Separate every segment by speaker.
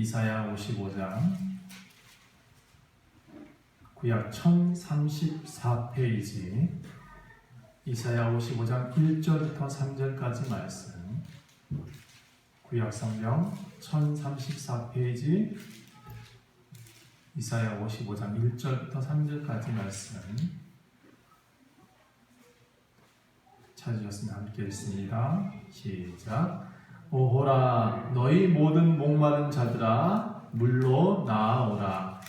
Speaker 1: 이사야 55장 구약 1034페이지 이사야 55장 1절부터 3절까지 말씀 구약 성경 1034페이지 이사야 55장 1절부터 3절까지 말씀 찾으셨으면 함께 읽습니다. 시작. 오호라 너희 모든 목마른 자들아 물로 나아오라.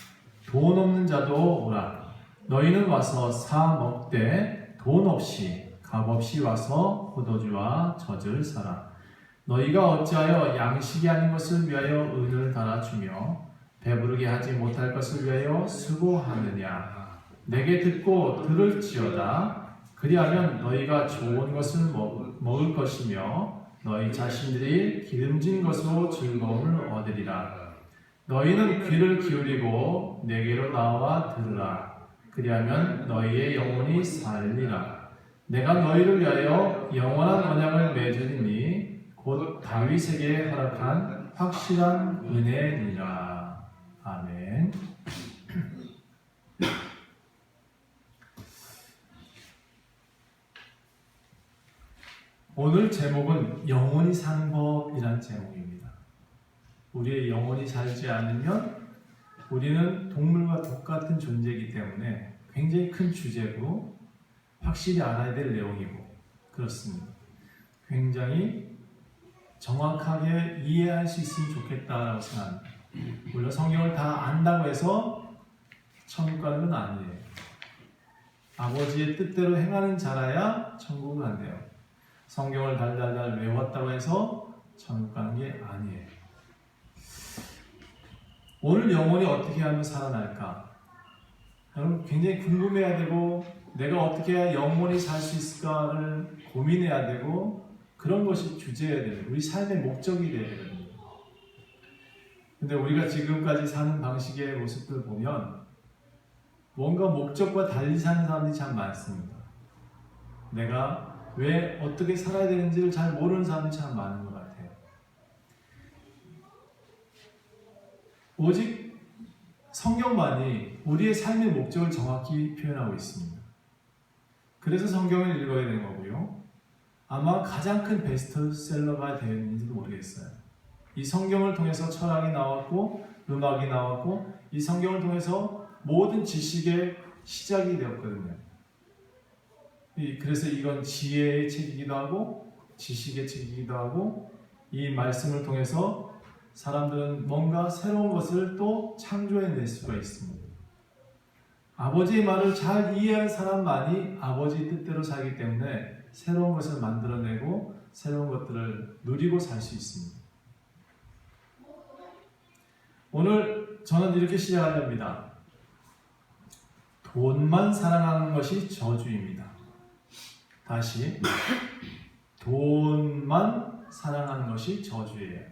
Speaker 1: 돈 없는 자도 오라. 너희는 와서 사 먹되 돈 없이 값 없이 와서 포도주와 젖을 사라. 너희가 어찌하여 양식이 아닌 것을 위하여 은을 달아주며 배부르게 하지 못할 것을 위하여 수고하느냐. 내게 듣고 들을지어다. 그리하면 너희가 좋은 것을 먹을 것이며 너희 자신들이 기름진 것으로 즐거움을 얻으리라. 너희는 귀를 기울이고 내게로 나와 들으라. 그리하면 너희의 영혼이 살리라. 내가 너희를 위하여 영원한 언약을 맺으리니 곧 다윗에게 허락한 확실한 은혜니라. 아멘. 오늘 제목은 영원히 사는 법이라는 제목입니다. 우리의 영혼이 살지 않으면 우리는 동물과 똑같은 존재이기 때문에 굉장히 큰 주제고 확실히 알아야 될 내용이고 그렇습니다. 굉장히 정확하게 이해할 수 있으면 좋겠다라고 생각합니다. 물론 성경을 다 안다고 해서 천국 가는 건 아니에요. 아버지의 뜻대로 행하는 자라야 천국을 간대요. 성경을 달달달 외웠다고 해서 천국 가는 게 아니에요. 오늘 영혼이 어떻게 하면 살아날까? 여러분 굉장히 궁금해야 되고 내가 어떻게 해야 영혼이 살 수 있을까를 고민해야 되고 그런 것이 주제여야 돼요. 우리 삶의 목적이 되어야 되거든요. 근데 우리가 지금까지 사는 방식의 모습들 보면 뭔가 목적과 달리 사는 사람들이 참 많습니다. 내가 왜 어떻게 살아야 되는지를 잘 모르는 사람이 참 많은 것 같아요. 오직 성경만이 우리의 삶의 목적을 정확히 표현하고 있습니다. 그래서 성경을 읽어야 되는 거고요. 아마 가장 큰 베스트셀러가 되었는지도 모르겠어요. 이 성경을 통해서 철학이 나왔고 음악이 나왔고 이 성경을 통해서 모든 지식의 시작이 되었거든요. 그래서 이건 지혜의 책이기도 하고 지식의 책이기도 하고 이 말씀을 통해서 사람들은 뭔가 새로운 것을 또 창조해낼 수가 있습니다. 아버지의 말을 잘 이해한 사람만이 아버지의 뜻대로 살기 때문에 새로운 것을 만들어내고 새로운 것들을 누리고 살 수 있습니다. 오늘 저는 이렇게 시작하렵니다. 돈만 사랑하는 것이 저주입니다. 다시 돈만 사랑하는 것이 저주예요.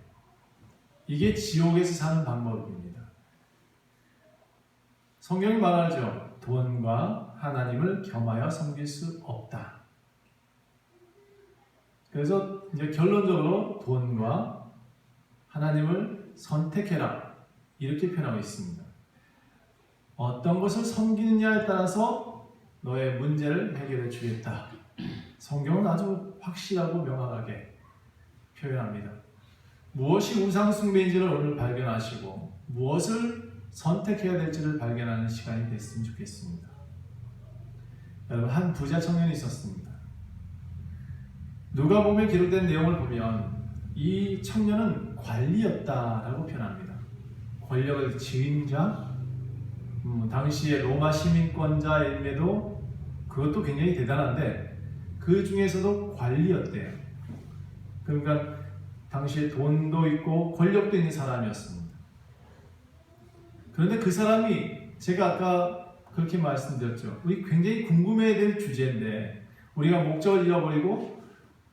Speaker 1: 이게 지옥에서 사는 방법입니다. 성경이 말하죠. 돈과 하나님을 겸하여 섬길 수 없다. 그래서 이제 결론적으로 돈과 하나님을 선택해라 이렇게 표현하고 있습니다. 어떤 것을 섬기느냐에 따라서 너의 문제를 해결해 주겠다. 성경은 아주 확실하고 명확하게 표현합니다. 무엇이 우상숭배인지를 오늘 발견하시고 무엇을 선택해야 될지를 발견하는 시간이 됐으면 좋겠습니다. 여러분 한 부자 청년이 있었습니다. 누가복음에 기록된 내용을 보면 이 청년은 관리였다라고 표현합니다. 권력을 지닌 자, 당시의 로마 시민권자임에도 그것도 굉장히 대단한데 그 중에서도 관리였대요. 그러니까 당시에 돈도 있고 권력도 있는 사람이었습니다. 그런데 그 사람이 제가 아까 그렇게 말씀드렸죠. 우리 굉장히 궁금해야 될 주제인데 우리가 목적을 잃어버리고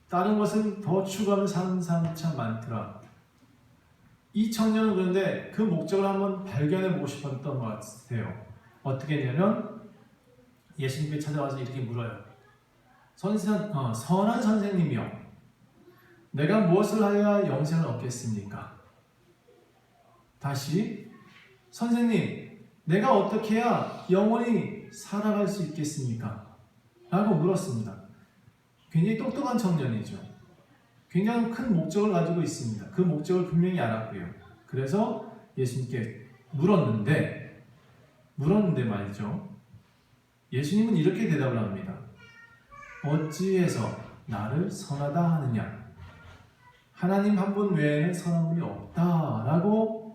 Speaker 1: 다른 것은 더 추구하며 사는 사람 참 많더라. 이 청년은 그런데 그 목적을 한번 발견해보고 싶었던 것 같아요. 어떻게 했냐면 예수님께 찾아와서 이렇게 물어요. 선한 선생님이여, 내가 무엇을 하여야 영생을 얻겠습니까? 다시 선생님, 내가 어떻게 해야 영원히 살아갈 수 있겠습니까? 라고 물었습니다. 굉장히 똑똑한 청년이죠. 굉장히 큰 목적을 가지고 있습니다. 그 목적을 분명히 알았고요. 그래서 예수님께 물었는데 말이죠. 예수님은 이렇게 대답을 합니다. 어찌해서 나를 선하다 하느냐? 하나님 한 분 외에는 선한 분이 없다라고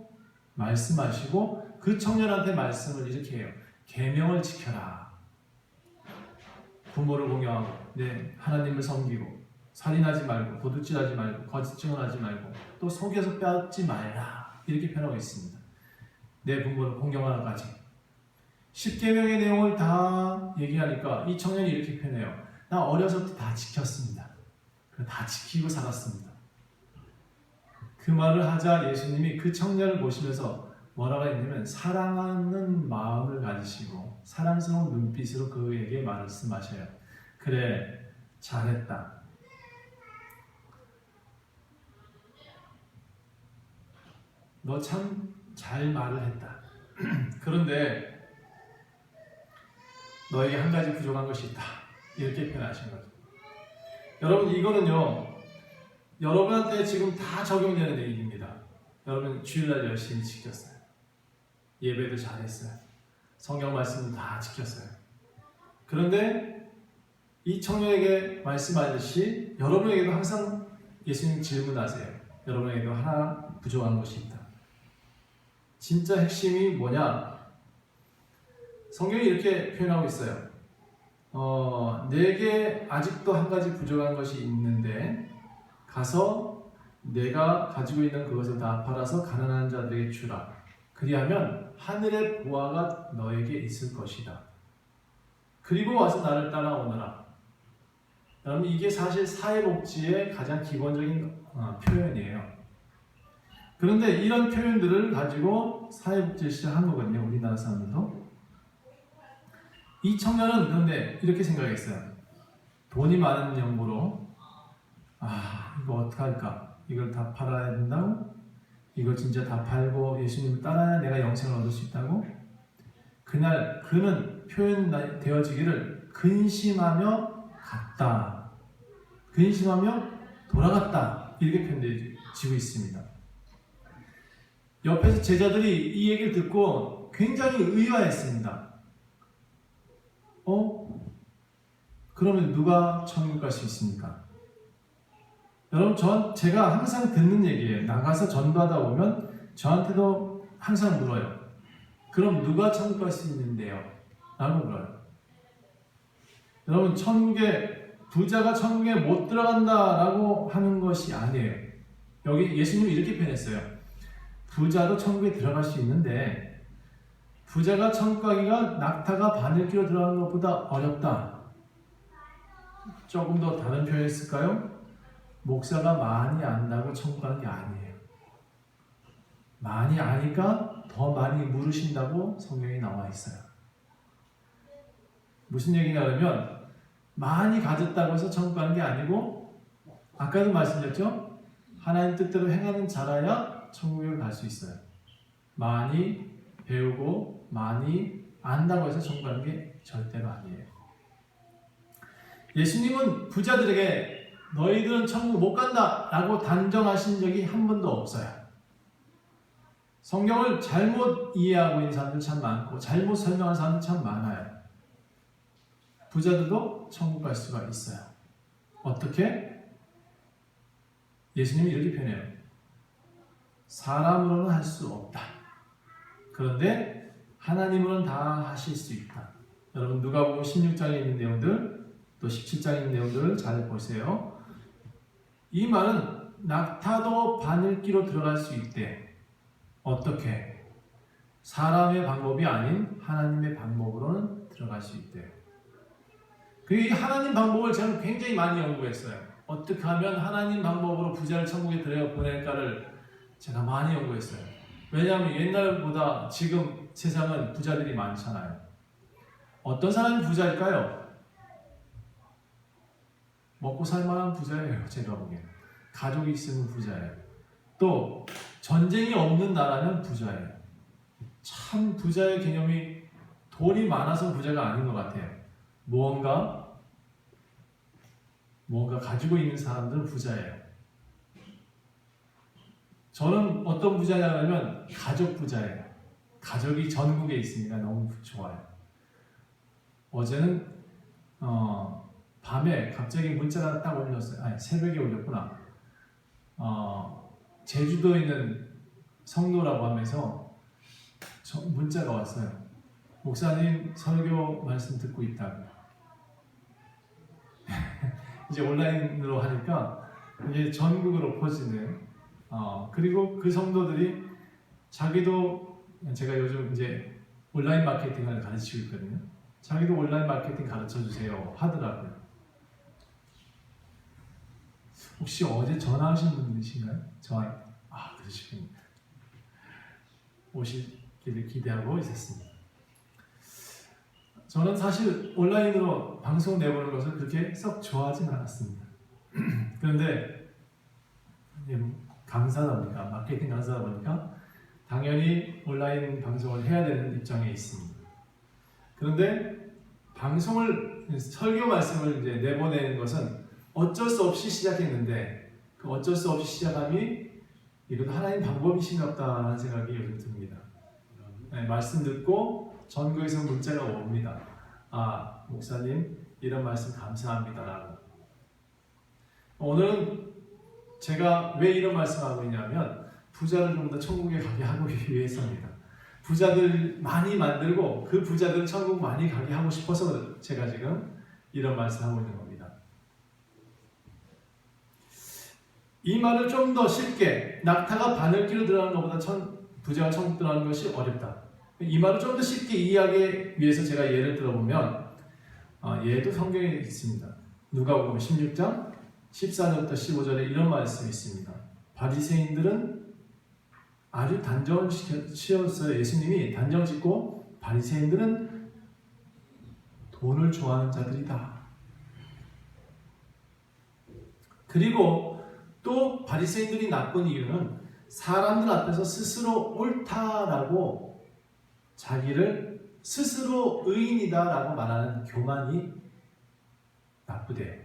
Speaker 1: 말씀하시고 그 청년한테 말씀을 이렇게 해요. 계명을 지켜라. 부모를 공경하고 하나님을 섬기고 살인하지 말고 도둑질하지 말고 거짓 증언하지 말고 또 속여서 빼앗지 말라. 이렇게 표현하고 있습니다. 내 부모를 공경하는 까지. 10계명의 내용을 다 얘기하니까 이 청년이 이렇게 표현해요. 나 어려서부터 다 지켰습니다. 다 지키고 살았습니다. 그 말을 하자 예수님이 그 청년을 보시면서 뭐라고 했냐면 사랑하는 마음을 가지시고 사랑스러운 눈빛으로 그에게 말씀하셔요. 그래, 잘했다. 너 참 잘 말을 했다. 그런데 너에게 한 가지 부족한 것이 있다. 이렇게 표현하신 거죠. 여러분, 이거는요, 여러분한테 지금 다 적용되는 얘기입니다. 여러분 주일날 열심히 지켰어요. 예배도 잘했어요. 성경 말씀도 다 지켰어요. 그런데 이 청년에게 말씀하듯이 여러분에게도 항상 예수님 질문하세요. 여러분에게도 하나 부족한 것이 있다. 진짜 핵심이 뭐냐? 성경이 이렇게 표현하고 있어요. 내게 아직도 한 가지 부족한 것이 있는데 가서 내가 가지고 있는 그것을 다 팔아서 가난한 자들에게 주라. 그리하면 하늘의 보화가 너에게 있을 것이다. 그리고 와서 나를 따라오너라. 여러분, 이게 사실 사회복지의 가장 기본적인 표현이에요. 그런데 이런 표현들을 가지고 사회복지를 시작한 거거든요. 우리나라 사람들도. 이 청년은 그런데 이렇게 생각했어요. 돈이 많은 연고로 이거 어떡할까? 이걸 다 팔아야 된다고? 이거 진짜 다 팔고 예수님을 따라야 내가 영생을 얻을 수 있다고? 그날 그는 표현되어지기를 근심하며 갔다. 근심하며 돌아갔다. 이렇게 표현되어지고 있습니다. 옆에서 제자들이 이 얘기를 듣고 굉장히 의아했습니다. 그러면 누가 천국 갈 수 있습니까? 여러분, 제가 항상 듣는 얘기예요. 나가서 전도하다 보면 저한테도 항상 물어요. 그럼 누가 천국 갈 수 있는데요? 라고 물어요. 여러분, 부자가 천국에 못 들어간다라고 하는 것이 아니에요. 여기 예수님이 이렇게 표현했어요. 부자도 천국에 들어갈 수 있는데 부자가 천국 가기가 낙타가 바늘기로 들어가는 것보다 어렵다. 조금 더 다른 표현이 있을까요? 목사가 많이 안다고 천국 가는 게 아니에요. 많이 아니까 더 많이 물으신다고 성경에 나와 있어요. 무슨 얘기냐면 많이 가졌다고 해서 천국 가는 게 아니고 아까도 말씀드렸죠? 하나님 뜻대로 행하는 자라야 천국에 갈 수 있어요. 많이 배우고 많이 안다고 해서 천국 가는 게 절대로 아니에요. 예수님은 부자들에게 너희들은 천국 못 간다 라고 단정하신 적이 한 번도 없어요. 성경을 잘못 이해하고 있는 사람들 참 많고 잘못 설명하는 사람들 참 많아요. 부자들도 천국 갈 수가 있어요. 어떻게? 예수님이 이렇게 표현해요. 사람으로는 할 수 없다. 그런데 하나님으로는 다 하실 수 있다. 여러분, 누가복음 16장에 있는 내용들 또 17장에 있는 내용들을 잘 보세요. 이 말은 낙타도 바늘기로 들어갈 수 있대. 어떻게? 사람의 방법이 아닌 하나님의 방법으로는 들어갈 수 있대요. 이 하나님 방법을 저는 굉장히 많이 연구했어요. 어떻게 하면 하나님 방법으로 부자를 천국에 보낼까를 제가 많이 연구했어요. 왜냐하면 옛날보다 지금 세상은 부자들이 많잖아요. 어떤 사람이 부자일까요? 먹고 살만한 부자예요. 제가 보기에는. 가족이 있으면 부자예요. 또 전쟁이 없는 나라는 부자예요. 참 부자의 개념이 돈이 많아서 부자가 아닌 것 같아요. 무언가 가지고 있는 사람들은 부자예요. 저는 어떤 부자냐면 가족 부자예요. 가족이 전국에 있으니까 너무 좋아요. 어제는 밤에 갑자기 문자가 딱 올렸어요. 아니, 새벽에 올렸구나. 제주도에 있는 성도라고 하면서 문자가 왔어요. 목사님 설교 말씀 듣고 있다고. 이제 온라인으로 하니까 이게 전국으로 퍼지는. 그리고 그 성도들이 자기도, 제가 요즘 이제 온라인 마케팅을 가르치고 있거든요. 자기도 온라인 마케팅 가르쳐 주세요 하더라고요. 혹시 어제 전화하신 분이신가요? 그러시군요. 오시기를 기대하고 있었습니다. 저는 사실 온라인으로 방송 내보는 것을 그렇게 썩 좋아하진 않았습니다. 그런데 강사다 보니까, 마케팅 강사다 보니까 당연히 온라인 방송을 해야 되는 입장에 있습니다. 그런데 설교 말씀을 이제 내보내는 것은 어쩔 수 없이 시작했는데, 그 어쩔 수 없이 시작함이 이것도 하나님 방법이신가 보다라는 생각이 요즘 듭니다. 말씀 듣고 전국에서 문자가 옵니다. 목사님 이런 말씀 감사합니다라고. 오늘은 제가 왜 이런 말씀하고 있냐면 부자를 좀 더 천국에 가게 하기 위해서입니다. 부자들 많이 만들고 그 부자들 천국 많이 가게 하고 싶어서 제가 지금 이런 말씀하고 있는 겁니다. 이 말을 좀 더 쉽게, 낙타가 바늘귀로 들어가는 것보다 부자가 천국 들어가는 것이 어렵다. 이 말을 좀 더 쉽게 이해하기 위해서 제가 예를 들어보면, 얘도 성경에 있습니다. 누가복음 16장 14절부터 15절에 이런 말씀이 있습니다. 바리새인들은 아주 단정을 지었어요. 예수님이 단정 짓고 바리새인들은 돈을 좋아하는 자들이다. 그리고 또 바리새인들이 나쁜 이유는 사람들 앞에서 스스로 옳다라고 자기를 스스로 의인이다라고 말하는 교만이 나쁘대요.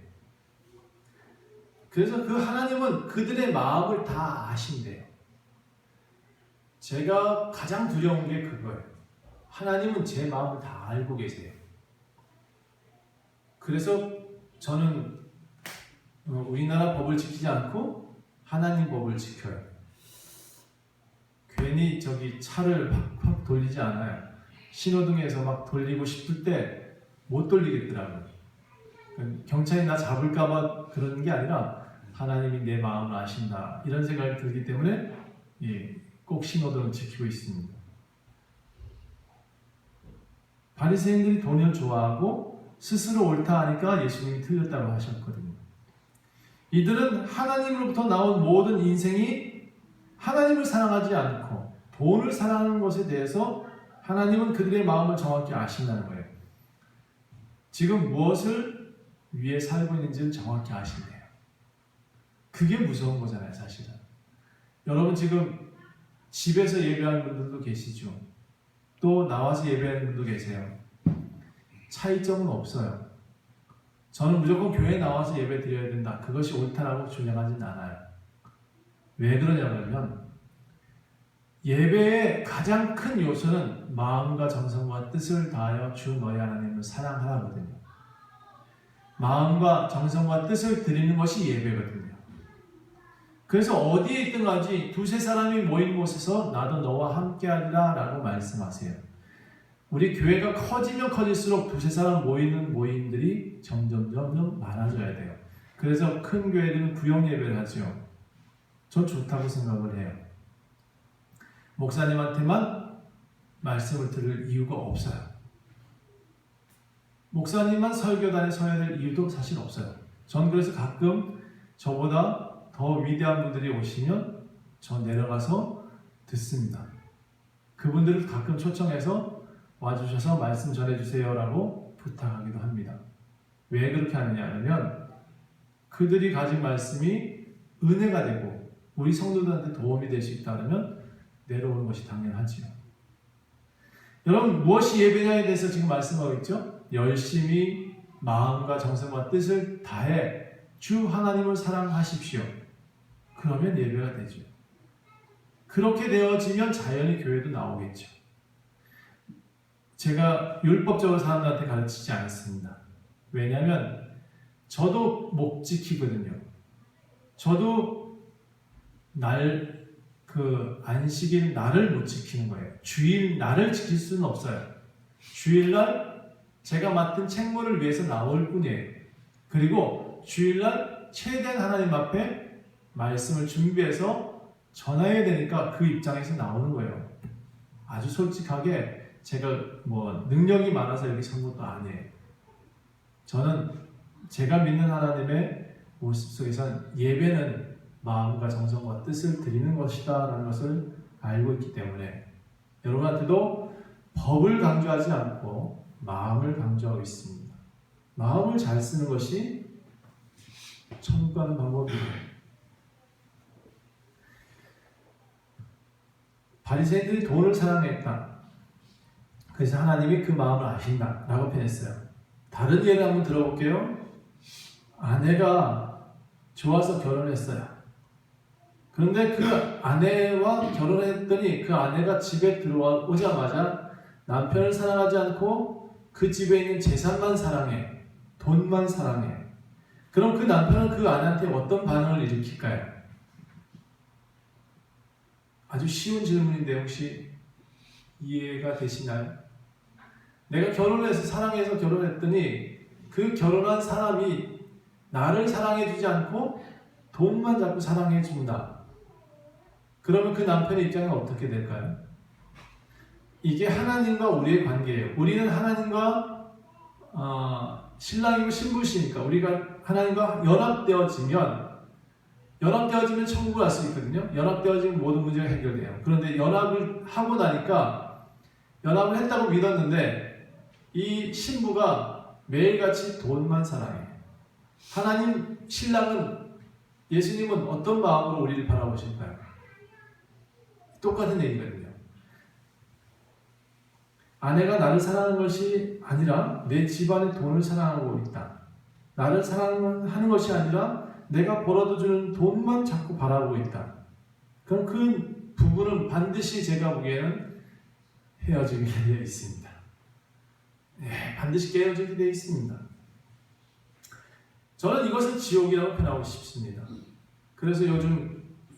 Speaker 1: 그래서 그 하나님은 그들의 마음을 다 아신대요. 제가 가장 두려운 게 그거예요. 하나님은 제 마음을 다 알고 계세요. 그래서 저는 우리나라 법을 지키지 않고 하나님 법을 지켜요. 괜히 차를 확 돌리지 않아요. 신호등에서 막 돌리고 싶을 때 못 돌리겠더라고요. 경찰이 나 잡을까봐 그러는 게 아니라 하나님이 내 마음을 아신다, 이런 생각이 들기 때문에 꼭 신호등을 지키고 있습니다. 바리새인들이 돈을 좋아하고 스스로 옳다 하니까 예수님이 틀렸다고 하셨거든요. 이들은 하나님으로부터 나온 모든 인생이 하나님을 사랑하지 않고 돈을 사랑하는 것에 대해서 하나님은 그들의 마음을 정확히 아신다는 거예요. 지금 무엇을 위해 살고 있는지를 정확히 아신대요. 그게 무서운 거잖아요, 사실은. 여러분 지금 집에서 예배하는 분들도 계시죠. 또 나와서 예배하는 분도 계세요. 차이점은 없어요. 저는 무조건 교회에 나와서 예배 드려야 된다, 그것이 옳다라고 주장하진 않아요. 왜 그러냐면 예배의 가장 큰 요소는 마음과 정성과 뜻을 다하여 주 너희 하나님을 사랑하라거든요. 마음과 정성과 뜻을 드리는 것이 예배거든요. 그래서 어디에 있든 간에 두세 사람이 모인 곳에서 나도 너와 함께하리라 라고 말씀하세요. 우리 교회가 커지면 커질수록 두세 사람 모이는 모임들이 점점 많아져야 돼요. 그래서 큰 교회들은 구역 예배를 하죠. 전 좋다고 생각을 해요. 목사님한테만 말씀을 들을 이유가 없어요. 목사님만 설교단에 서야 될 이유도 사실 없어요. 전 그래서 가끔 저보다 더 위대한 분들이 오시면 저 내려가서 듣습니다. 그분들을 가끔 초청해서 와주셔서 말씀 전해주세요 라고 부탁하기도 합니다. 왜 그렇게 하느냐 하면 그들이 가진 말씀이 은혜가 되고 우리 성도들한테 도움이 될 수 있다면 내려오는 것이 당연하지요. 여러분, 무엇이 예배냐에 대해서 지금 말씀하고 있죠? 열심히 마음과 정성과 뜻을 다해 주 하나님을 사랑하십시오. 그러면 예배가 되죠. 그렇게 되어지면 자연히 교회도 나오겠죠. 제가 율법적으로 사람들한테 가르치지 않았습니다. 왜냐하면 저도 목 지키거든요. 저도 안식일 날을 못 지키는 거예요. 주일 날을 지킬 수는 없어요. 주일날 제가 맡은 책무를 위해서 나올 뿐이에요. 그리고 주일날 최대한 하나님 앞에 말씀을 준비해서 전해야 되니까 그 입장에서 나오는 거예요. 아주 솔직하게 제가 능력이 많아서 여기 선 것도 아니에요. 저는 제가 믿는 하나님의 모습 속에선 예배는 마음과 정성과 뜻을 드리는 것이다 라는 것을 알고 있기 때문에 여러분한테도 법을 강조하지 않고 마음을 강조하고 있습니다. 마음을 잘 쓰는 것이 천국 가는 방법이에요. 바리새인들이 돈을 사랑했다. 그래서 하나님이 그 마음을 아신다 라고 표현했어요. 다른 예를 한번 들어볼게요. 아내가 좋아서 결혼했어요. 그런데 그 아내와 결혼했더니 그 아내가 집에 들어오자마자 남편을 사랑하지 않고 그 집에 있는 재산만 사랑해. 돈만 사랑해. 그럼 그 남편은 그 아내한테 어떤 반응을 일으킬까요? 아주 쉬운 질문인데 혹시 이해가 되시나요? 내가 결혼해서 사랑해서 결혼했더니 그 결혼한 사람이 나를 사랑해주지 않고 돈만 자꾸 사랑해준다. 그러면 그 남편의 입장은 어떻게 될까요? 이게 하나님과 우리의 관계예요. 우리는 하나님과 신랑이고 신부시니까 우리가 하나님과 연합되어지면 천국을 갈 수 있거든요. 연합되어지면 모든 문제가 해결돼요. 그런데 연합을 하고 나니까 연합을 했다고 믿었는데 이 신부가 매일같이 돈만 사랑해요. 하나님 신랑은 예수님은 어떤 마음으로 우리를 바라보실까요? 똑같은 얘기거든요. 아내가 나를 사랑하는 것이 아니라 내 집안의 돈을 사랑하고 있다. 나를 사랑하는 것이 아니라 내가 벌어다 주는 돈만 자꾸 바라보고 있다. 그럼 그 부부는 반드시 제가 보기에는 헤어지게 되어 있습니다. 네, 반드시 헤어지게 되어 있습니다. 저는 이것을 지옥이라고 표현하고 싶습니다. 그래서 요즘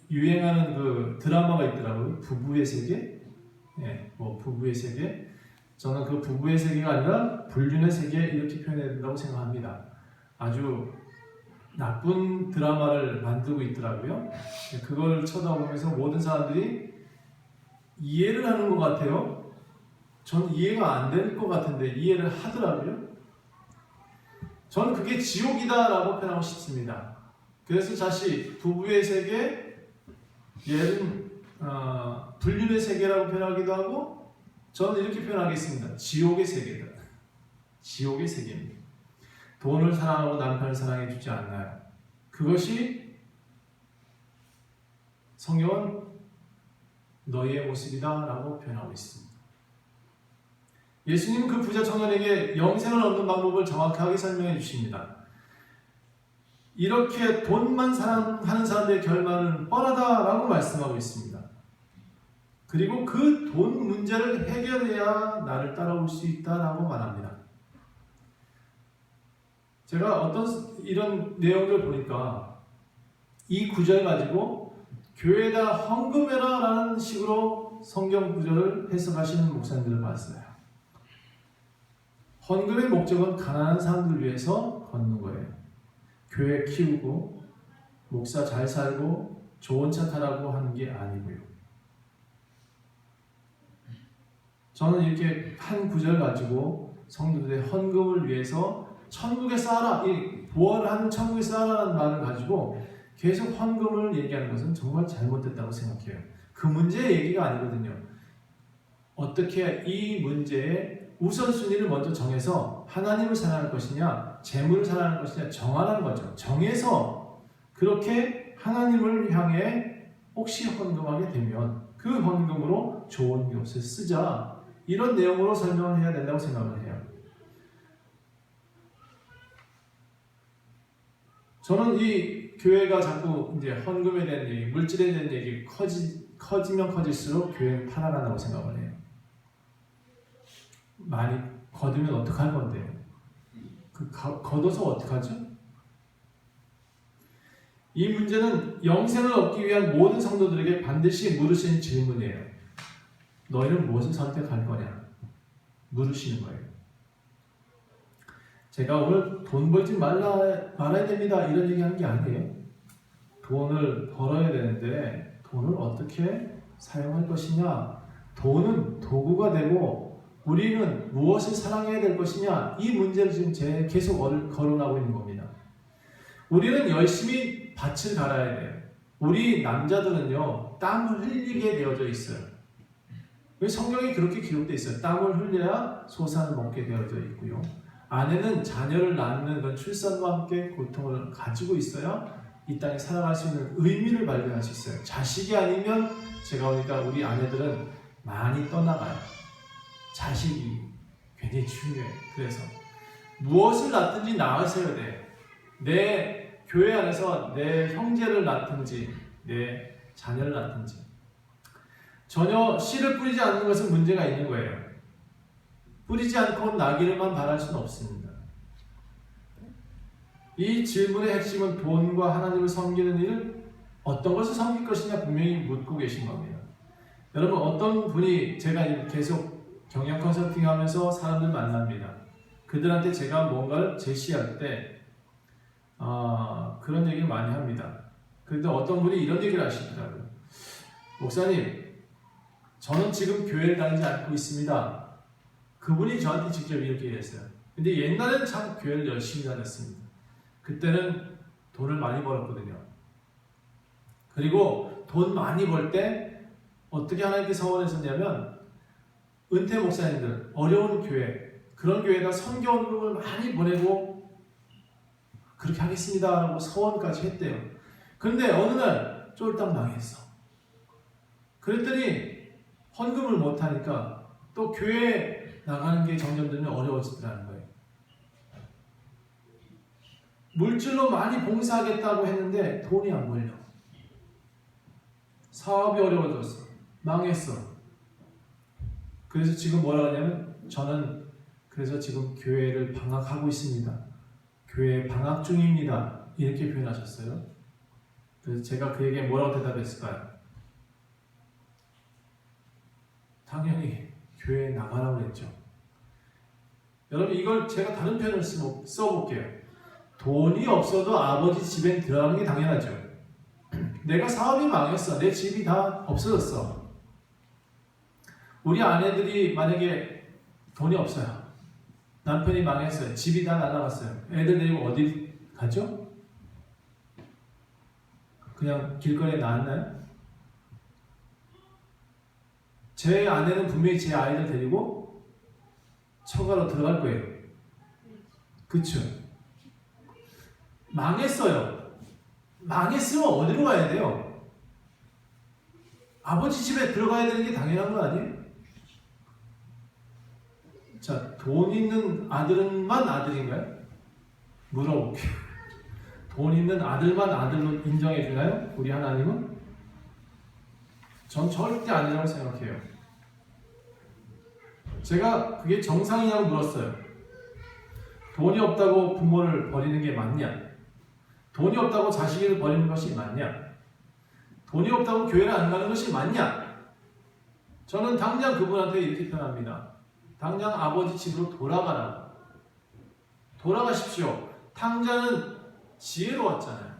Speaker 1: 유행하는 그 드라마가 있더라고요. 부부의 세계. 네, 부부의 세계. 저는 그 부부의 세계가 아니라 불륜의 세계 이렇게 표현해야 된다고 생각합니다. 아주 나쁜 드라마를 만들고 있더라고요. 그걸 쳐다보면서 모든 사람들이 이해를 하는 것 같아요. 전 이해가 안 될 것 같은데 이해를 하더라고요. 저는 그게 지옥이다라고 표현하고 싶습니다. 그래서 다시 부부의 세계, 얘는 불륜의 세계라고 표현하기도 하고 저는 이렇게 표현하겠습니다. 지옥의 세계다. 지옥의 세계입니다. 돈을 사랑하고 남편을 사랑해 주지 않나요? 그것이 성경은 너희의 모습이다 라고 표현하고 있습니다. 예수님은 그 부자 청년에게 영생을 얻는 방법을 정확하게 설명해 주십니다. 이렇게 돈만 사랑하는 사람들의 결말은 뻔하다라고 말씀하고 있습니다. 그리고 그 돈 문제를 해결해야 나를 따라올 수 있다라고 말합니다. 제가 어떤 이런 내용을 보니까 이 구절 가지고 교회에다 헌금해라 라는 식으로 성경 구절을 해석하시는 목사님들을 봤어요. 헌금의 목적은 가난한 사람들을 위해서 걷는 거예요. 교회 키우고 목사 잘 살고 좋은 차 타라고 하는 게 아니고요. 저는 이렇게 한 구절 가지고 성도들의 헌금을 위해서 천국에 쌓아라, 이 부활하는 천국에 쌓아라는 말을 가지고 계속 헌금을 얘기하는 것은 정말 잘못됐다고 생각해요. 그 문제의 얘기가 아니거든요. 어떻게 이 문제의 우선순위를 먼저 정해서 하나님을 사랑할 것이냐, 재물을 사랑할 것이냐 정하는 거죠. 정해서 그렇게 하나님을 향해 혹시 헌금하게 되면 그 헌금으로 좋은 곳에 쓰자. 이런 내용으로 설명을 해야 된다고 생각을 해요. 저는 이 교회가 자꾸 이제 헌금에 대한 얘기, 물질에 대한 얘기 커지면 커질수록 교회는 타락한다고 생각을 해요. 많이 거두면 어떡할 건데요? 걷어서 어떡하죠? 이 문제는 영생을 얻기 위한 모든 성도들에게 반드시 물으시는 질문이에요. 너희는 무엇을 선택할 거냐? 물으시는 거예요. 제가 오늘 돈 벌지 말아야 됩니다. 이런 얘기하는 게 아니에요. 돈을 벌어야 되는데 돈을 어떻게 사용할 것이냐? 돈은 도구가 되고 우리는 무엇을 사랑해야 될 것이냐? 이 문제를 지금 계속 거론하고 있는 겁니다. 우리는 열심히 밭을 갈아야 돼요. 우리 남자들은요, 땀을 흘리게 되어져 있어요. 성경에 그렇게 기록되어 있어요. 땀을 흘려야 소산을 먹게 되어져 있고요. 아내는 자녀를 낳는 그 출산과 함께 고통을 가지고 있어야 이 땅에 살아갈 수 있는 의미를 발견할 수 있어요. 자식이 아니면 제가 보니까 우리 아내들은 많이 떠나가요. 자식이 굉장히 중요해요. 그래서 무엇을 낳든지 낳으셔야 돼요. 내 교회 안에서 내 형제를 낳든지 내 자녀를 낳든지 전혀 씨를 뿌리지 않는 것은 문제가 있는 거예요. 뿌리지 않고 나기를만 바랄 수는 없습니다. 이 질문의 핵심은 돈과 하나님을 섬기는 일, 어떤 것을 섬길 것이냐 분명히 묻고 계신 겁니다. 여러분 어떤 분이 제가 계속 경영 컨설팅 하면서 사람들 만납니다. 그들한테 제가 뭔가를 제시할 때 그런 얘기를 많이 합니다. 그런데 어떤 분이 이런 얘기를 하시더라고요. 목사님, 저는 지금 교회를 다니지 않고 있습니다. 그분이 저한테 직접 이렇게 얘기했어요. 근데 옛날에는 참 교회를 열심히 다녔습니다. 그때는 돈을 많이 벌었거든요. 그리고 돈 많이 벌 때 어떻게 하나님께 서원했었냐면 은퇴 목사님들, 어려운 교회, 그런 교회에다 선교원금을 많이 보내고 그렇게 하겠습니다 하고 서원까지 했대요. 그런데 어느 날 쫄딱 망했어. 그랬더니 헌금을 못하니까 또 교회에 나가는 게 점점 어려워지더라는 거예요. 물질로 많이 봉사하겠다고 했는데 돈이 안 벌려. 사업이 어려워졌어. 망했어. 그래서 지금 뭐라 하냐면 저는 그래서 지금 교회를 방학하고 있습니다. 교회 방학 중입니다. 이렇게 표현하셨어요. 그래서 제가 그에게 뭐라고 대답했을까요? 당연히 교회에 나가라고 했죠. 여러분 이걸 제가 다른 표현을 써볼게요. 돈이 없어도 아버지 집에 들어가는 게 당연하죠. 내가 사업이 망했어. 내 집이 다 없어졌어. 우리 아내들이 만약에 돈이 없어요. 남편이 망했어요. 집이 다 날아갔어요. 애들 데리고 어디 가죠? 그냥 길거리에 놔놨나요? 제 아내는 분명히 제 아이를 데리고 처가로 들어갈 거예요. 그쵸? 망했어요. 망했으면 어디로 가야 돼요? 아버지 집에 들어가야 되는 게 당연한 거 아니에요? 자, 돈 있는 아들만 아들인가요? 물어볼게요. 돈 있는 아들만 아들로 인정해 주나요? 우리 하나님은? 전 절대 아니라고 생각해요. 제가 그게 정상이냐고 물었어요. 돈이 없다고 부모를 버리는 게 맞냐? 돈이 없다고 자식을 버리는 것이 맞냐? 돈이 없다고 교회를 안 가는 것이 맞냐? 저는 당장 그분한테 이렇게 표현합니다. 당장 아버지 집으로 돌아가라고. 돌아가십시오. 탕자는 지혜로웠잖아요.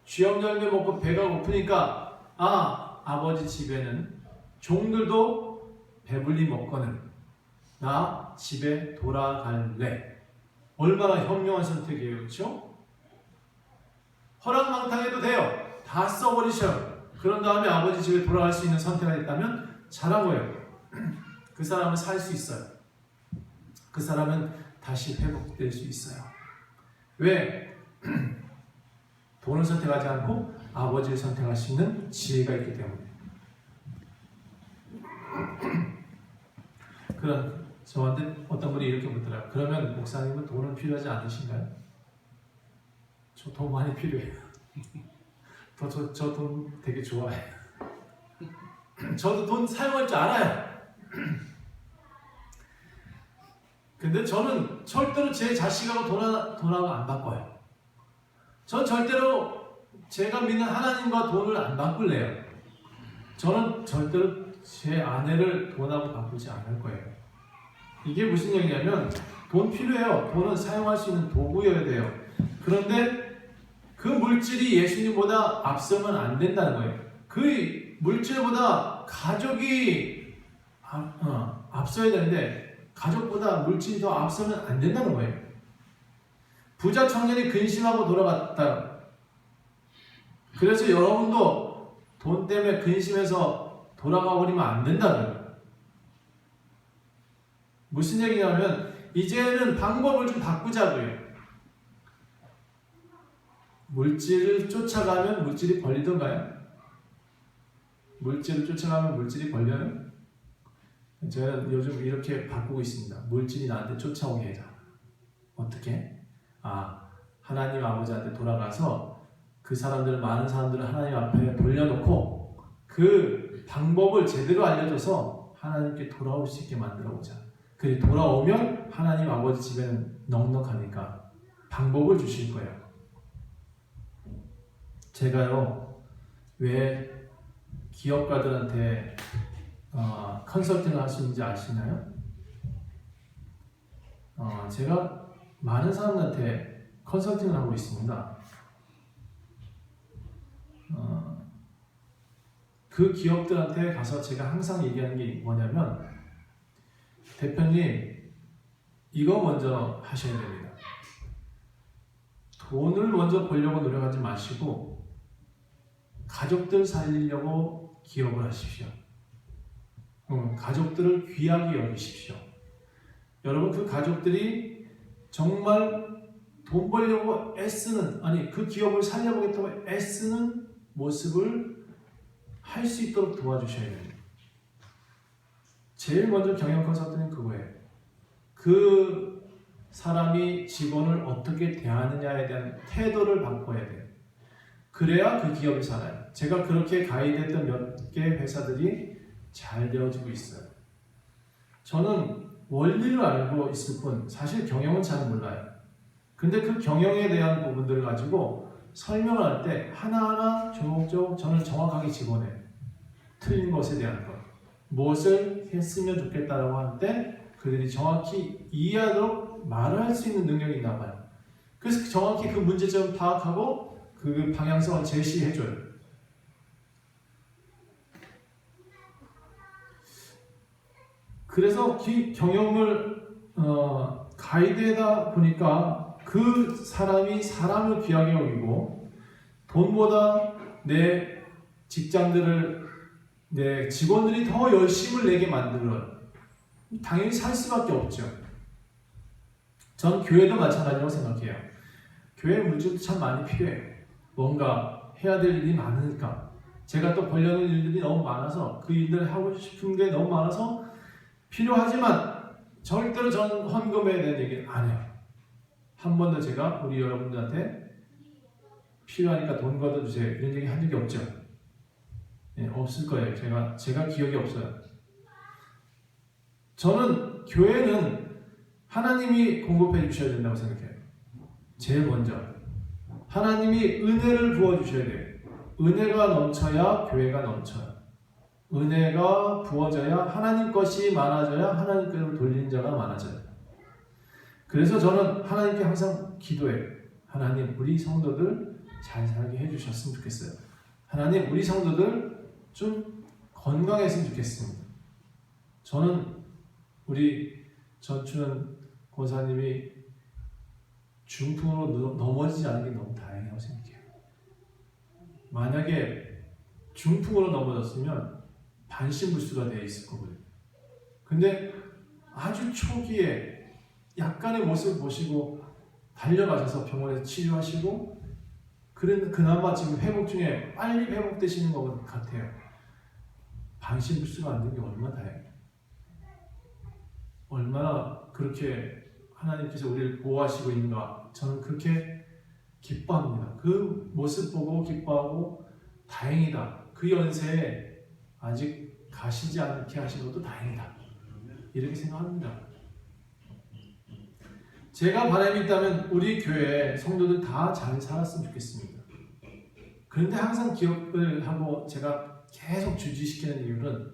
Speaker 1: 쥐엄 열매 먹고 배가 고프니까 아버지 집에는 종들도 배불리 먹거늘 나 집에 돌아갈래. 얼마나 현명한 선택이에요. 그렇죠? 허락망탕해도 돼요. 다 써버리셔요. 그런 다음에 아버지 집에 돌아갈 수 있는 선택을 했다면 잘한 거예요. 그 사람은 살 수 있어요. 그 사람은 다시 회복될 수 있어요. 왜? 돈을 선택하지 않고 아버지를 선택할 수 있는 지혜가 있기 때문에. 그런 저한테 어떤 분이 이렇게 묻더라고요. 그러면 목사님은 돈은 필요하지 않으신가요? 저 돈 많이 필요해요. 저 돈 되게 좋아해요. 저도 돈 사용할 줄 알아요. 근데 저는 절대로 제 자식하고 돈하고 안 바꿔요. 전 절대로 제가 믿는 하나님과 돈을 안 바꿀래요. 저는 절대로 제 아내를 돈하고 바꾸지 않을 거예요. 이게 무슨 얘기냐면 돈 필요해요. 돈은 사용할 수 있는 도구여야 돼요. 그런데 그 물질이 예수님보다 앞서면 안 된다는 거예요. 그 물질보다 가족이 앞서야 되는데 가족보다 물질이 더 앞서면 안 된다는 거예요. 부자 청년이 근심하고 돌아갔다. 그래서 여러분도 돈 때문에 근심해서 돌아가 버리면 안 된다는 거예요. 무슨 얘기냐면 이제는 방법을 좀 바꾸자고요. 물질을 쫓아가면 물질이 벌리던가요? 물질을 쫓아가면 물질이 벌려요? 저는 요즘 이렇게 바꾸고 있습니다. 물질이 나한테 쫓아오게 해라. 어떻게? 하나님 아버지한테 돌아가서 그 사람들을, 많은 사람들을 하나님 앞에 돌려놓고 그 방법을 제대로 알려줘서 하나님께 돌아올 수 있게 만들어보자. 그리 돌아오면 하나님 아버지 집에는 넉넉하니까 방법을 주실 거예요. 제가요, 왜 기업가들한테 컨설팅을 할 수 있는지 아시나요? 제가 많은 사람들한테 컨설팅을 하고 있습니다. 그 기업들한테 가서 제가 항상 얘기하는 게 뭐냐면, 대표님, 이거 먼저 하셔야 됩니다. 돈을 먼저 벌려고 노력하지 마시고 가족들 살리려고 기업을 하십시오. 가족들을 귀하게 여기십시오. 여러분, 그 가족들이 정말 돈 벌려고 애쓰는, 그 기업을 살려보겠다고 애쓰는 모습을 할 수 있도록 도와주셔야 됩니다. 제일 먼저 경영 컨설팅은 그거예요. 그 사람이 직원을 어떻게 대하느냐에 대한 태도를 바꿔야 돼요. 그래야 그 기업이 살아요. 제가 그렇게 가이드했던 몇 개의 회사들이 잘 되어지고 있어요. 저는 원리를 알고 있을 뿐 사실 경영은 잘 몰라요. 근데 그 경영에 대한 부분들을 가지고 설명을 할 때 하나하나 조목조목 저는 정확하게 집어내요. 틀린 것에 대한 것. 무엇을 했으면 좋겠다라고 할 때 그들이 정확히 이해하도록 말을 할 수 있는 능력이 있나 봐요. 그래서 정확히 그 문제점을 파악하고 그 방향성을 제시해줘요. 그래서 경영을 가이드하다 보니까 그 사람이 사람을 귀하게 여기고 돈보다 내 직장들을, 내 직원들이 더 열심을 내게 만들어요. 당연히 살 수밖에 없죠. 전 교회도 마찬가지라고 생각해요. 교회 물질도 참 많이 필요해요. 뭔가 해야 될 일이 많으니까. 제가 또 벌려는 일들이 너무 많아서 그 일들을 하고 싶은 게 너무 많아서 필요하지만 절대로 전 헌금에 대한 얘기는 안 해요. 한 번도 제가 우리 여러분들한테 필요하니까 돈 걷어주세요 이런 얘기 한 적이 없죠. 없을 거예요. 제가 기억이 없어요. 저는 교회는 하나님이 공급해 주셔야 된다고 생각해요. 제일 먼저 하나님이 은혜를 부어주셔야 돼요. 은혜가 넘쳐야 교회가 넘쳐요. 은혜가 부어져야 하나님 것이 많아져야 하나님께로 돌린 자가 많아져요. 그래서 저는 하나님께 항상 기도해요. 하나님, 우리 성도들 잘 살게 해주셨으면 좋겠어요. 하나님, 우리 성도들 좀 건강했으면 좋겠습니다. 저는 우리 전춘 권사님이 중풍으로 넘어지지 않은 게 너무 다행이라고 생각해요. 만약에 중풍으로 넘어졌으면 반신불수가 되어 있을 거거든요. 근데 아주 초기에 약간의 모습을 보시고 달려가셔서 병원에서 치료하시고 그나마 지금 회복 중에 빨리 회복되시는 것 같아요. 반신불수가 안 된 게 얼마나 다행이에요. 얼마나 그렇게 하나님께서 우리를 보호하시고 있는가. 저는 그렇게 기뻐합니다. 그 모습 보고 기뻐하고 다행이다. 그 연세에 아직 가시지 않게 하신 것도 다행이다. 이렇게 생각합니다. 제가 바람이 있다면 우리 교회 성도들 다 잘 살았으면 좋겠습니다. 그런데 항상 기억을 하고 제가 계속 주지시키는 이유는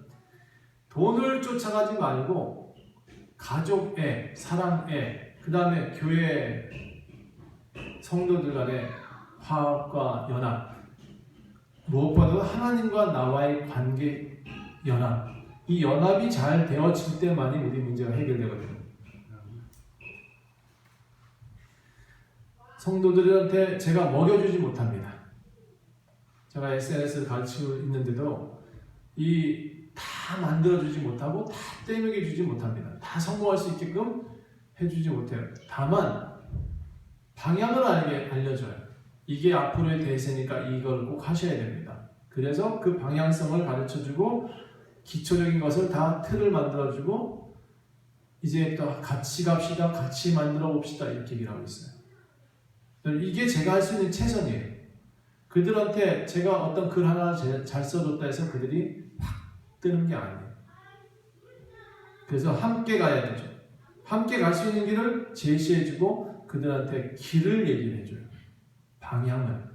Speaker 1: 돈을 쫓아가지 말고 가족애, 사랑애, 그 다음에 교회 성도들 간의 화합과 연합, 무엇보다도 하나님과 나와의 관계 연합, 이 연합이 잘 되어질 때만이 우리 문제가 해결되거든요. 성도들한테 제가 먹여주지 못합니다. 제가 SNS를 가르치고 있는데도 다 만들어주지 못하고 다 떼먹여주지 못합니다. 다 성공할 수 있게끔 해주지 못해요. 다만 방향을 알려줘요. 이게 앞으로의 대세니까 이걸 꼭 하셔야 됩니다. 그래서 그 방향성을 가르쳐주고 기초적인 것을 다 틀을 만들어주고 이제 또 같이 갑시다, 같이 만들어 봅시다 이렇게 얘기를 하고 있어요. 이게 제가 할 수 있는 최선이에요. 그들한테 제가 어떤 글 하나 잘 써줬다 해서 그들이 확 뜨는 게 아니에요. 그래서 함께 가야 되죠. 함께 갈 수 있는 길을 제시해주고 그들한테 길을 얘기를 해줘요. 방향을.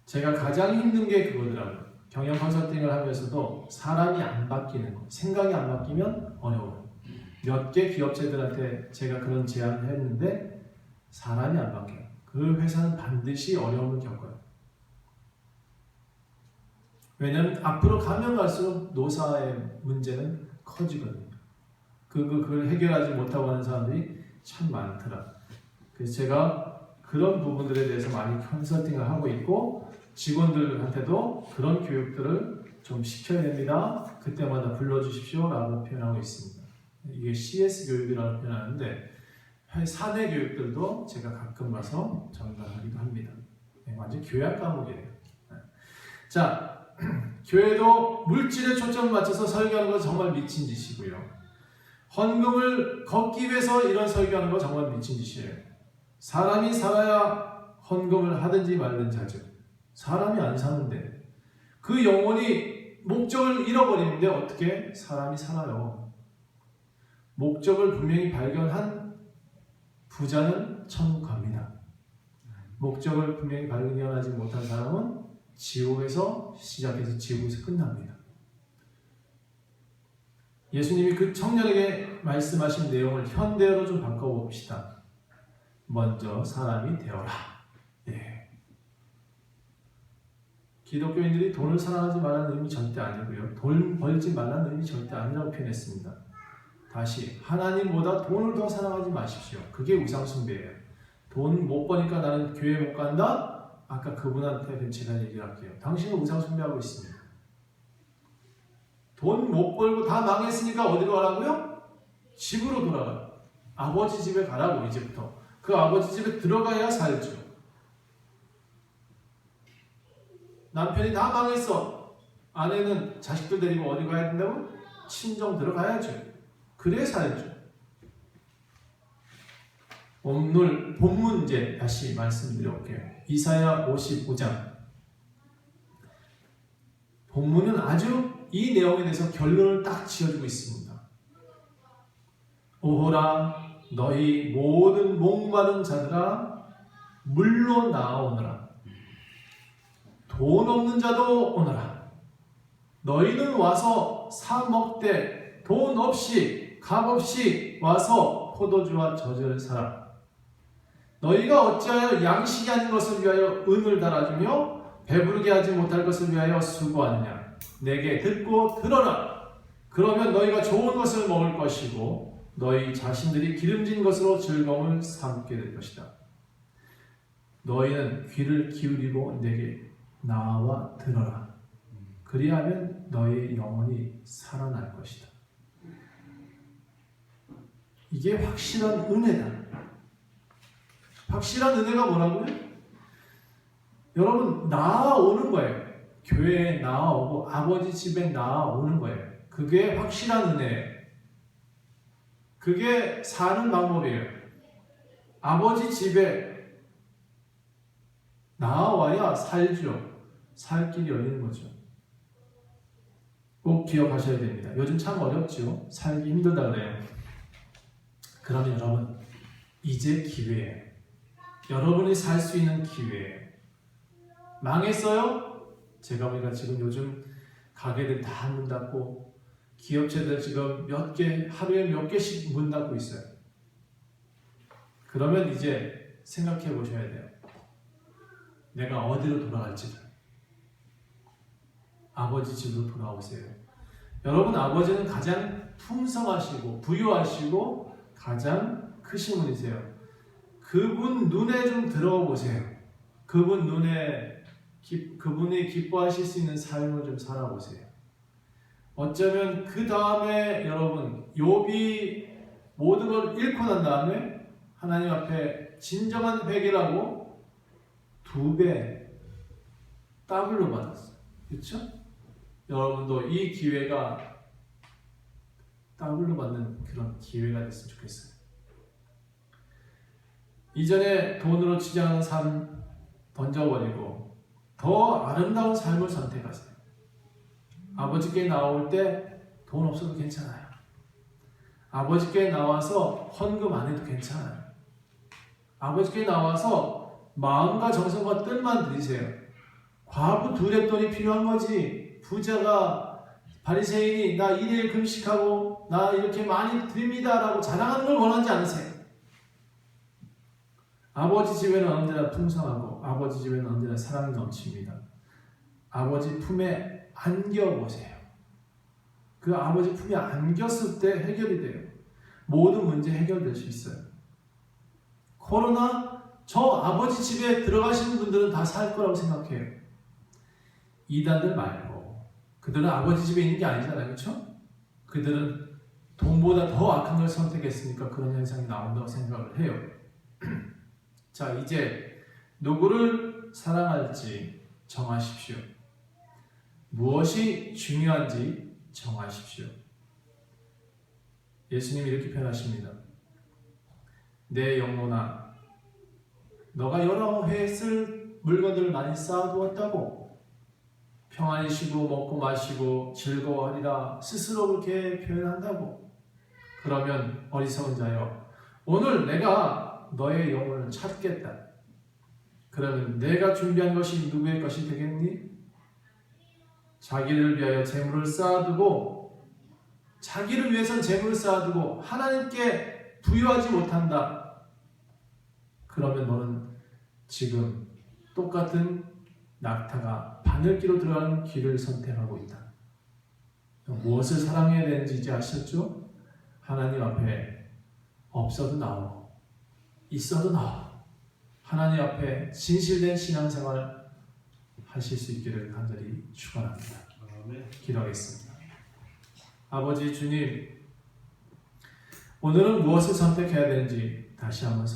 Speaker 1: 제가 가장 힘든 게 그거더라고요. 경영 컨설팅을 하면서도 사람이 안 바뀌는 거, 생각이 안 바뀌면 어려워요. 몇 개 기업체들한테 제가 그런 제안을 했는데 사람이 안 바뀌어요. 그 회사는 반드시 어려움을 겪어요. 왜냐하면 앞으로 가면 갈수록 노사의 문제는 커지거든요. 그걸 해결하지 못하고 하는 사람들이 참 많더라. 그래서 제가 그런 부분들에 대해서 많이 컨설팅을 하고 있고 직원들한테도 그런 교육들을 좀 시켜야 됩니다. 그때마다 불러주십시오 라고 표현하고 있습니다. 이게 CS 교육이라고 표현하는데 사내 교육들도 제가 가끔 가서 전달하기도 합니다. 완전 교양 과목이에요. 자, 교회도 물질에 초점을 맞춰서 설교하는 거 정말 미친 짓이고요. 헌금을 걷기 위해서 이런 설교하는 거 정말 미친 짓이에요. 사람이 살아야 헌금을 하든지 말든지 하죠. 사람이 안 사는데 그 영혼이 목적을 잃어버리는데 어떻게 사람이 살아요? 목적을 분명히 발견한 부자는 천국 갑니다. 목적을 분명히 발견하지 못한 사람은 지옥에서 시작해서 지옥에서 끝납니다. 예수님이 그 청년에게 말씀하신 내용을 현대어로 좀 바꿔봅시다. 먼저 사람이 되어라. 예. 기독교인들이 돈을 사랑하지 말라는 의미 절대 아니고요. 돈 벌지 말라는 의미 절대 아니라고 표현했습니다. 다시 하나님보다 돈을 더 사랑하지 마십시오. 그게 우상숭배예요. 돈 못 버니까 나는 교회 못 간다? 아까 그분한테 제가 얘기를 할게요. 당신은 우상숭배하고 있습니다. 돈 못 벌고 다 망했으니까 어디로 가라고요? 집으로 돌아가요. 아버지 집에 가라고 이제부터. 그 아버지 집에 들어가야 살죠. 남편이 다 망했어. 아내는 자식들 데리고 어디 가야 된다고? 친정 들어가야죠. 그래 살죠. 오늘 본 문제 다시 말씀드려볼게요. 이사야 55장. 본문은 아주 이 내용에 대해서 결론을 딱 지어주고 있습니다. 오호라 너희 모든 목마른 자들아 물로 나아오너라. 돈 없는 자도 오너라. 너희는 와서 사 먹되 돈 없이 값 없이 와서 포도주와 젖을 사라. 너희가 어찌하여 양식이 아닌 것을 위하여 은을 달아주며 배부르게 하지 못할 것을 위하여 수고하느냐. 내게 듣고 들어라. 그러면 너희가 좋은 것을 먹을 것이고 너희 자신들이 기름진 것으로 즐거움을 삼게 될 것이다. 너희는 귀를 기울이고 내게 나와 들어라. 그리하면 너희의 영혼이 살아날 것이다. 이게 확실한 은혜다. 확실한 은혜가 뭐라고요? 여러분 나아오는 거예요. 교회에 나아오고 아버지 집에 나아오는 거예요. 그게 확실한 은혜예요. 그게 사는 방법이에요. 아버지 집에 나아와야 살죠. 살 길이 열리는 거죠. 꼭 기억하셔야 됩니다. 요즘 참 어렵죠. 살기 힘들다 그래요. 그러면 여러분 이제 기회예요. 여러분이 살 수 있는 기회예요. 망했어요? 제가 보니까 지금 요즘 가게들 다 문 닫고 기업체들 지금 하루에 몇 개씩 문 닫고 있어요. 그러면 이제 생각해 보셔야 돼요. 내가 어디로 돌아갈지를. 아버지 집으로 돌아오세요. 여러분 아버지는 가장 풍성하시고 부유하시고 가장 크신 분이세요. 그분 눈에 좀 들어보세요. 그분이 기뻐하실 수 있는 삶을 좀 살아보세요. 어쩌면 그 다음에 여러분 욥이 모든 걸 잃고 난 다음에 하나님 앞에 진정한 회개를 하고 2배 더블로 받았어요. 그렇죠? 여러분도 이 기회가 더블로 받는 그런 기회가 됐으면 좋겠어요. 이전에 돈으로 치장하는 삶 던져버리고 더 아름다운 삶을 선택하세요. 아버지께 나올 때 돈 없어도 괜찮아요. 아버지께 나와서 헌금 안 해도 괜찮아요. 아버지께 나와서 마음과 정성과 뜻만 드리세요. 과부 2랩돈이 필요한 거지. 부자가 바리새인이 나 1일 금식하고 나 이렇게 많이 드립니다 라고 자랑하는 걸 원하지 않으세요. 아버지 집에는 언제나 풍성하고 아버지 집에는 언제나 사랑이 넘칩니다. 아버지 품에 안겨보세요. 그 아버지 품에 안겼을 때 해결이 돼요. 모든 문제 해결될 수 있어요. 코로나 저 아버지 집에 들어가시는 분들은 다 살 거라고 생각해요. 이단들 말고 그들은 아버지 집에 있는 게 아니잖아요. 그렇죠? 그들은 돈보다 더 악한 걸 선택했으니까 그런 현상이 나온다고 생각을 해요. 자, 이제 누구를 사랑할지 정하십시오. 무엇이 중요한지 정하십시오. 예수님이 이렇게 표현하십니다. 내 영혼아, 너가 여러 해 쓸 물건들을 많이 쌓아두었다고 평안히 쉬고 먹고 마시고 즐거워하리라 스스로 그렇게 표현한다고. 그러면 어리석은 자여, 오늘 내가 너의 영혼을 찾겠다. 그러면 내가 준비한 것이 누구의 것이 되겠니? 자기를 위하여 재물을 쌓아두고 자기를 위해선 재물을 쌓아두고 하나님께 부여하지 못한다. 그러면 너는 지금 똑같은 낙타가 바늘기로 들어가는 길을 선택하고 있다. 무엇을 사랑해야 되는지 이제 아셨죠? 하나님 앞에 없어도 나오, 있어도 나오. 하나님 앞에 진실된 신앙생활 하실 수 있기를 간절히 축원합니다. 기도하겠습니다. 아버지 주님, 오늘은 무엇을 선택해야 되는지 다시 한번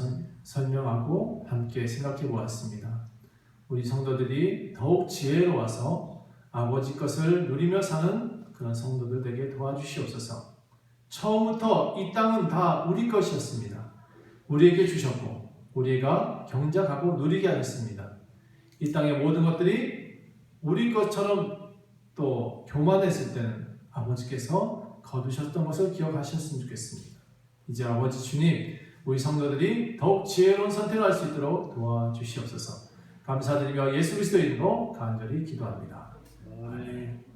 Speaker 1: 설명하고 함께 생각해 보았습니다. 우리 성도들이 더욱 지혜로워서 아버지 것을 누리며 사는 그런 성도들 되게 도와주시옵소서. 처음부터 이 땅은 다 우리 것이었습니다. 우리에게 주셨고 우리가 경작하고 누리게 하셨습니다. 이 땅의 모든 것들이 우리 것처럼 또 교만했을 때는 아버지께서 거두셨던 것을 기억하셨으면 좋겠습니다. 이제 아버지 주님, 우리 성도들이 더욱 지혜로운 선택을 할 수 있도록 도와주시옵소서. 감사드리며 예수 그리스도의 이름으로 간절히 기도합니다. 아멘.